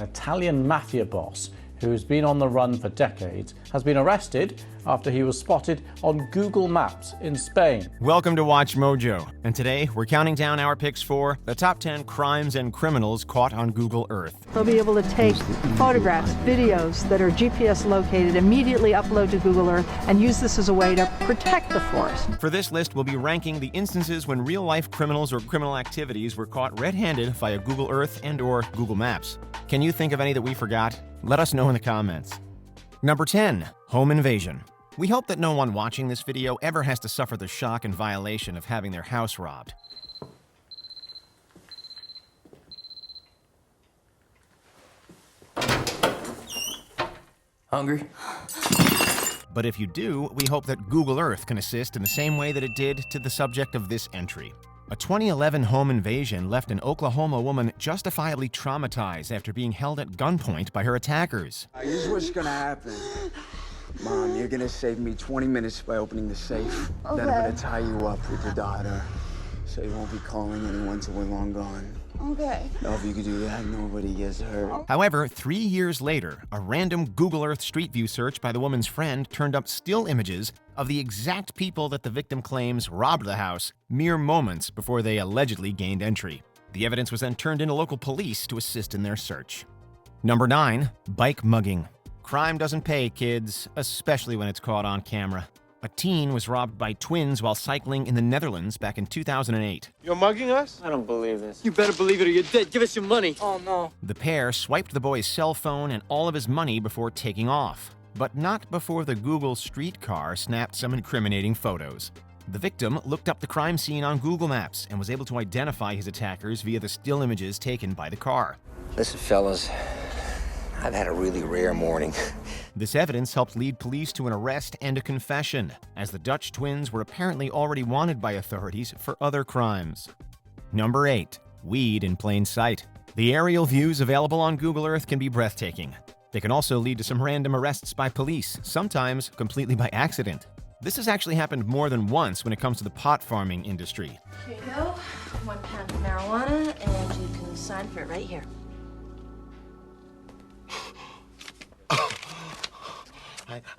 An Italian mafia boss who's been on the run for decades has been arrested after he was spotted on Google Maps in Spain. Welcome to Watch Mojo, and today we're counting down our picks for the top 10 crimes and criminals caught on Google Earth. They'll be able to take photographs, videos that are GPS located, immediately upload to Google Earth, and use this as a way to protect the forest. For this list, we'll be ranking the instances when real-life criminals or criminal activities were caught red-handed via Google Earth and/or Google Maps. Can you think of any that we forgot? Let us know in the comments. Number 10, home invasion. We hope that no one watching this video ever has to suffer the shock and violation of having their house robbed. Hungry? But if you do, we hope that Google Earth can assist in the same way that it did to the subject of this entry. A 2011 home invasion left an Oklahoma woman justifiably traumatized after being held at gunpoint by her attackers. Here's what's gonna happen. Mom, you're gonna save me 20 minutes by opening the safe. Okay. Then I'm gonna tie you up with your daughter, so you won't be calling anyone till we're long gone. Okay. Now, if you could do that, nobody gets hurt. However, 3 years later, a random Google Earth Street View search by the woman's friend turned up still images of the exact people that the victim claims robbed the house mere moments before they allegedly gained entry. The evidence was then turned into local police to assist in their search. Number 9, bike mugging. Crime doesn't pay, kids, especially when it's caught on camera. A teen was robbed by twins while cycling in the Netherlands back in 2008. You're mugging us? I don't believe this. You better believe it or you're dead. Give us your money. Oh, no. The pair swiped the boy's cell phone and all of his money before taking off, but not before the Google streetcar snapped some incriminating photos. The victim looked up the crime scene on Google Maps and was able to identify his attackers via the still images taken by the car. Listen, fellas, I've had a really rare morning. This evidence helped lead police to an arrest and a confession, as the Dutch twins were apparently already wanted by authorities for other crimes. Number 8, weed in plain sight. The aerial views available on Google Earth can be breathtaking. They can also lead to some random arrests by police, sometimes completely by accident. This has actually happened more than once when it comes to the pot farming industry. Here you go, 1 pound of marijuana, and you can sign for it right here.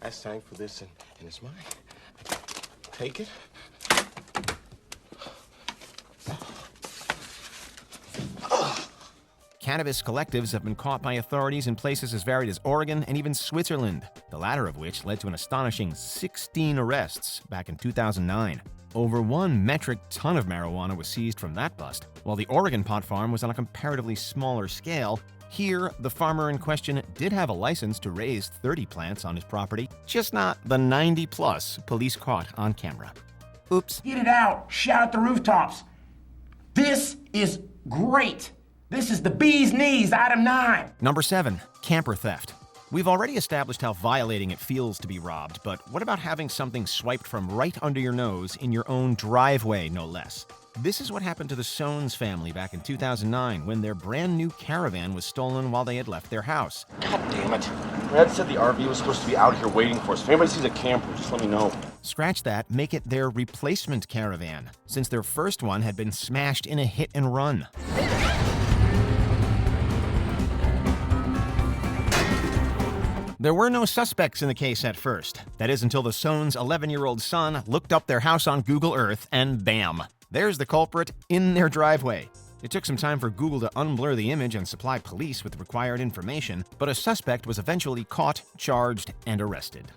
I signed for this and it's mine. Take it. Cannabis collectives have been caught by authorities in places as varied as Oregon and even Switzerland, the latter of which led to an astonishing 16 arrests back in 2009. Over 1 metric ton of marijuana was seized from that bust, while the Oregon pot farm was on a comparatively smaller scale. Here, the farmer in question did have a license to raise 30 plants on his property, just not the 90-plus police caught on camera. Oops. Get it out. Shout at the rooftops. This is great. This is the bee's knees, item 9. Number 7, camper theft. We've already established how violating it feels to be robbed, but what about having something swiped from right under your nose in your own driveway, no less? This is what happened to the Soanes family back in 2009 when their brand new caravan was stolen while they had left their house. God damn it. Brad said the RV was supposed to be out here waiting for us. If anybody sees a camper, just let me know. Scratch that, make it their replacement caravan, since their first one had been smashed in a hit and run. There were no suspects in the case at first. That is until the Soanes' 11-year-old son looked up their house on Google Earth and bam! There's the culprit in their driveway. It took some time for Google to unblur the image and supply police with the required information, but a suspect was eventually caught, charged, and arrested.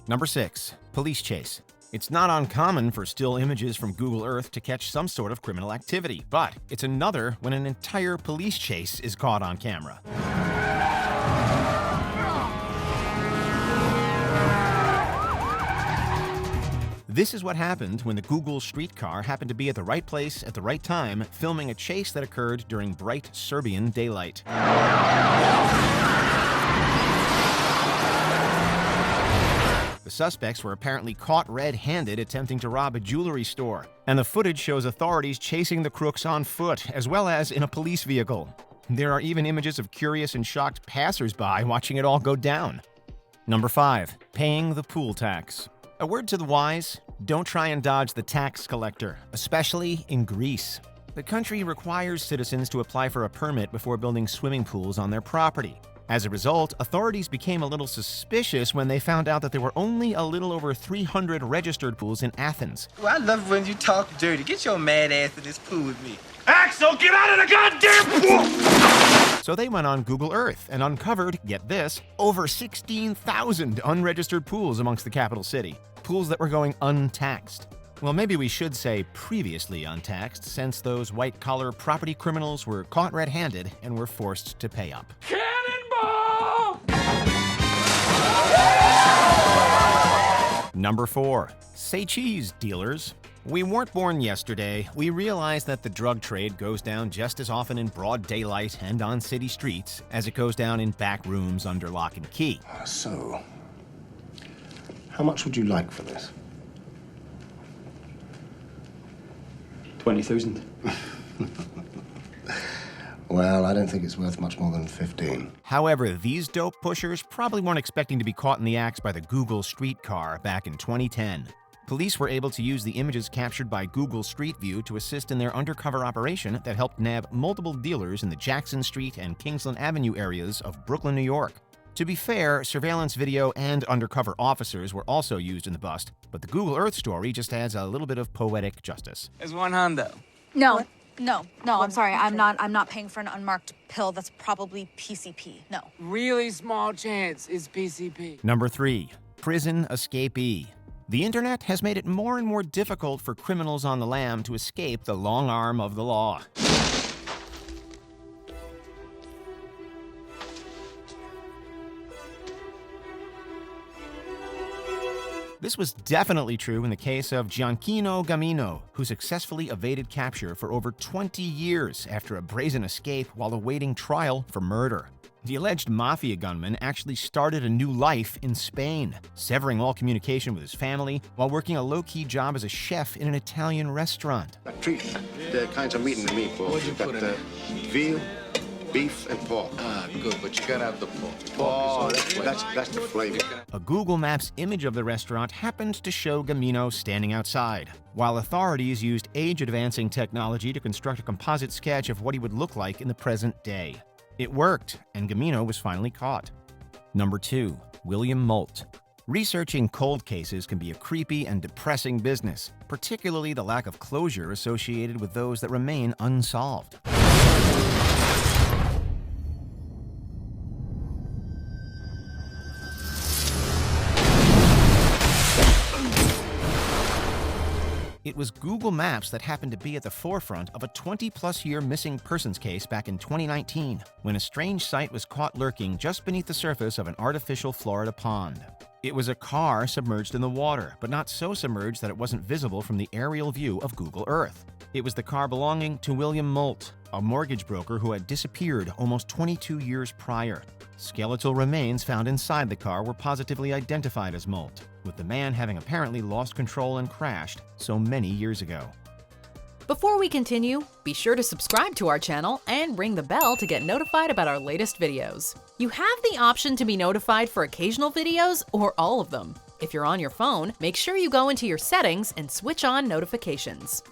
Number 6, police chase. It's not uncommon for still images from Google Earth to catch some sort of criminal activity, but it's another when an entire police chase is caught on camera. This is what happened when the Google streetcar happened to be at the right place at the right time, filming a chase that occurred during bright Serbian daylight. The suspects were apparently caught red-handed attempting to rob a jewelry store, and the footage shows authorities chasing the crooks on foot as well as in a police vehicle. There are even images of curious and shocked passers-by watching it all go down. Number 5, paying the pool tax. A word to the wise, don't try and dodge the tax collector, especially in Greece. The country requires citizens to apply for a permit before building swimming pools on their property. As a result, authorities became a little suspicious when they found out that there were only a little over 300 registered pools in Athens. Well, I love when you talk dirty. Get your mad ass in this pool with me. Axel, get out of the goddamn pool! So they went on Google Earth and uncovered, get this, over 16,000 unregistered pools amongst the capital city. Pools that were going untaxed. Well, maybe we should say previously untaxed, since those white-collar property criminals were caught red-handed and were forced to pay up. Cannonball! Number 4. Say cheese, dealers. We weren't born yesterday. We realize that the drug trade goes down just as often in broad daylight and on city streets as it goes down in back rooms under lock and key. So, how much would you like for this? 20,000. Well, I don't think it's worth much more than 15. However, these dope pushers probably weren't expecting to be caught in the act by the Google streetcar back in 2010. Police were able to use the images captured by Google Street View to assist in their undercover operation that helped nab multiple dealers in the Jackson Street and Kingsland Avenue areas of Brooklyn, New York. To be fair, surveillance video and undercover officers were also used in the bust, but the Google Earth story just adds a little bit of poetic justice. It's one hundo. No, I'm sorry. I'm not paying for an unmarked pill that's probably PCP. No. Really small chance it's PCP. Number 3. Prison Escapee. The internet has made it more and more difficult for criminals on the lam to escape the long arm of the law. This was definitely true in the case of Gianchino Gamino, who successfully evaded capture for over 20 years after a brazen escape while awaiting trial for murder. The alleged mafia gunman actually started a new life in Spain, severing all communication with his family while working a low-key job as a chef in an Italian restaurant. Treat the kinds of meat in the meatballs. What'd you put in it? Veal, beef, and pork. Good, but you gotta have the pork. Oh, that's the flavor. A Google Maps image of the restaurant happened to show Gamino standing outside, while authorities used age-advancing technology to construct a composite sketch of what he would look like in the present day. It worked, and Gamino was finally caught. Number 2. William Moult. Researching cold cases can be a creepy and depressing business, particularly the lack of closure associated with those that remain unsolved. It was Google Maps that happened to be at the forefront of a 20-plus year missing persons case back in 2019, when a strange sight was caught lurking just beneath the surface of an artificial Florida pond. It was a car submerged in the water, but not so submerged that it wasn't visible from the aerial view of Google Earth. It was the car belonging to William Moult, a mortgage broker who had disappeared almost 22 years prior. Skeletal remains found inside the car were positively identified as Moult, with the man having apparently lost control and crashed so many years ago. Before we continue, be sure to subscribe to our channel and ring the bell to get notified about our latest videos. You have the option to be notified for occasional videos or all of them. If you're on your phone, make sure you go into your settings and switch on notifications.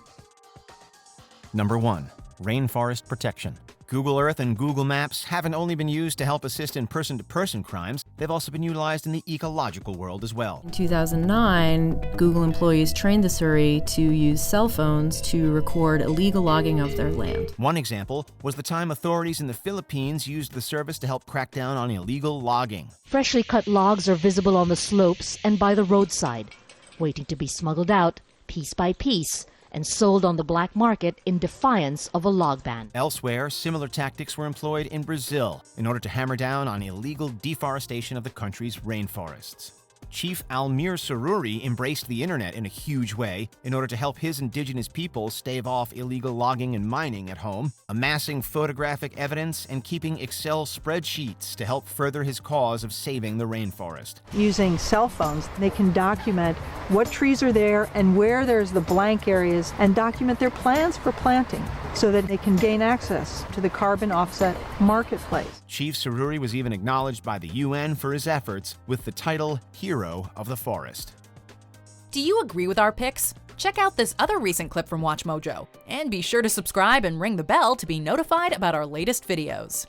Number 1. Rainforest protection. Google Earth and Google Maps haven't only been used to help assist in person-to-person crimes, they've also been utilized in the ecological world as well. In 2009, Google employees trained the Surrey to use cell phones to record illegal logging of their land. One example was the time authorities in the Philippines used the service to help crack down on illegal logging. Freshly cut logs are visible on the slopes and by the roadside, waiting to be smuggled out piece by piece and sold on the black market in defiance of a log ban. Elsewhere, similar tactics were employed in Brazil in order to hammer down on illegal deforestation of the country's rainforests. Chief Almir Sururi embraced the internet in a huge way in order to help his indigenous people stave off illegal logging and mining at home, amassing photographic evidence and keeping Excel spreadsheets to help further his cause of saving the rainforest. Using cell phones, they can document what trees are there and where there's the blank areas and document their plans for planting so that they can gain access to the carbon offset marketplace. Chief Sururi was even acknowledged by the UN for his efforts with the title Hero of the Forest. Do you agree with our picks? Check out this other recent clip from WatchMojo, and be sure to subscribe and ring the bell to be notified about our latest videos.